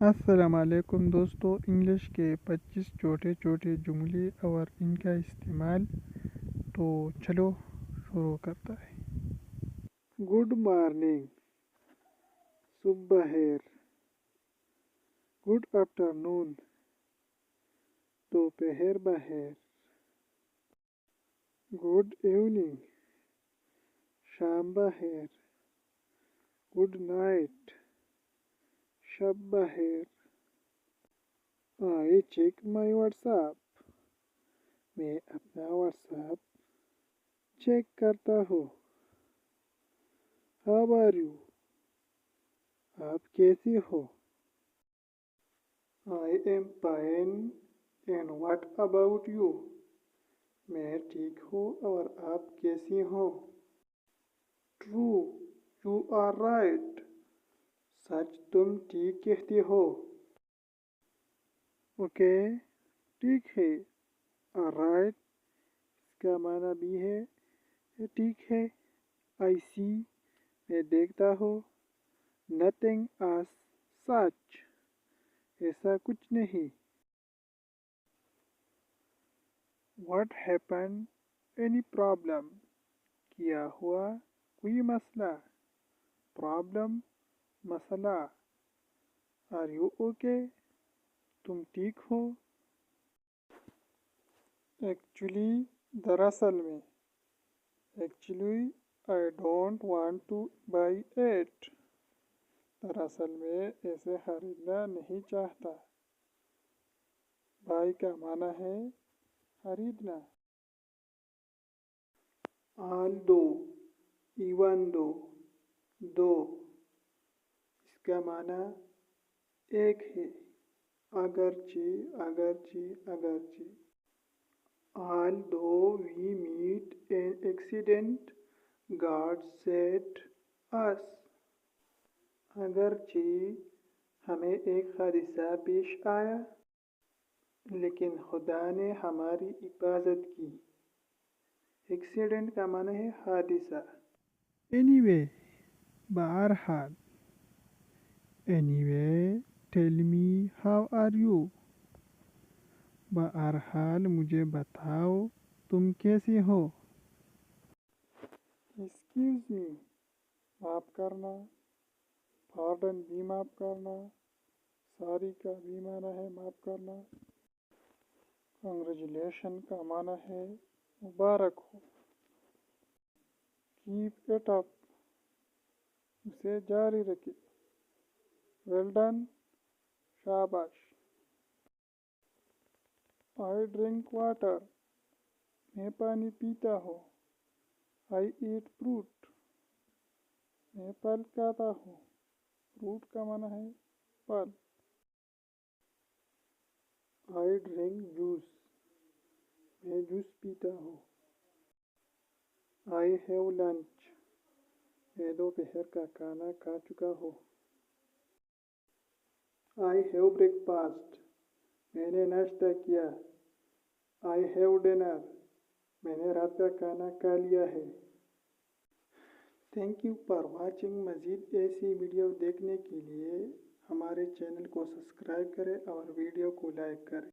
السلام علیکم دوستو، انگلش کے 25 چھوٹے چھوٹے جملے اور ان کا استعمال. تو چلو شروع کرتا ہے. گڈ مارننگ، صبح بخیر. گڈ آفٹرنون، دوپہر بخیر. گڈ ایوننگ، شام بخیر. گڈ نائٹ، شب بخیر. I check my WhatsApp. میں اپنا واٹس ایپ چیک کرتا ہوں. How are you؟ آپ کیسی ہو؟ I am fine and what about you؟ میں ٹھیک ہوں اور آپ کیسی ہو؟ True، you are right۔ سچ، تم ٹھیک کہتے ہو۔ اوکے، ٹھیک ہے۔ alright، اس کا معنی بھی ہے ٹھیک ہے۔ I see، میں دیکھتا ہوں۔ nothing as such، ایسا کچھ نہیں۔ what happened، any problem، کیا ہوا، کوئی مسئلہ۔ problem، مسئلہ۔ are you okay، تم ٹھیک ہو۔ actually، دراصل میں۔ actually I don't want to buy it، دراصل میں اسے خریدنا نہیں چاہتا۔ buy کا معنی ہے خریدنا۔ although، even though، دو، اس کا معنی ایک ہے، اگرچہ اگرچہ اگرچہ۔ although we meet an accident، God saved us، اگرچہ ہمیں ایک حادثہ پیش آیا لیکن خدا نے ہماری حفاظت کی۔ ایکسیڈنٹ کا معنی ہے حادثہ۔ anyway، بہرحال۔ anyway، tell me how are you، بہرحال مجھے بتاؤ تم کیسی ہو۔ excuse me، معاف کرنا۔ pardon بھی معاف کرنا۔ sorry کا بھی معنی ہے معاف کرنا۔ congratulation کا معنی ہے مبارک ہو۔ keep it up، اسے جاری رکھے۔ well done، شاباش۔ I drink water، میں پانی پیتا ہوں۔ I eat fruit، میں پھل کھاتا ہوں۔ fruit کا معنی ہے پھل۔ I drink juice، میں جوس پیتا ہوں۔ I have lunch، میں دوپہر کا کھانا کھا چکا ہوں۔ I have breakfast، میں نے ناشتہ کیا۔ I have dinner، میں نے رات کا کھانا کھا لیا ہے۔ Thank you for watching. مزید ایسی ویڈیو دیکھنے کے لیے ہمارے چینل کو سبسکرائب کریں اور ویڈیو کو لائک کریں۔